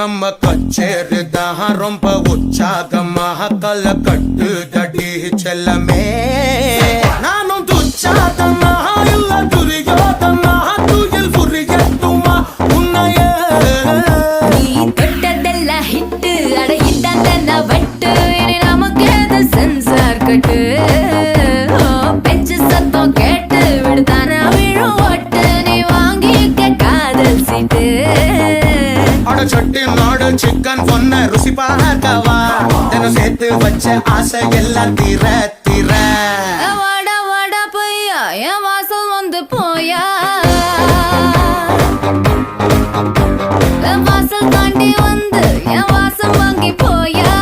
நம்ம கச்சேரிதான் ரொம்ப உற்சாகமாக கல கட்டு தடி செல்லமே நானும் துச்சாதனா இல்ல துரியோதனா துயில் புரியட்டுமா உன்னைய நீ தொட்டதெல்லாம் ஹிட்டு அட இட்டாந்தா வட்டு இனி நமக்கு எது சென்சார் கட்டு பெஞ்சு சத்தம் கேட்டு விடுதானா விழும் ஓட்டு நீ வாங்கிக்க காதல் சீட்டு சட்டி நாடு சிக்கன் பொண்ண ருசி பார்க்கவா தினம் சேர்த்து வச்ச ஆசை எல்லாம் தீர தீர வாடா வாடா பையா என் வாசல் வந்து போயா வாசல் தாண்டி வந்து என் வாசம் வாங்கி போயா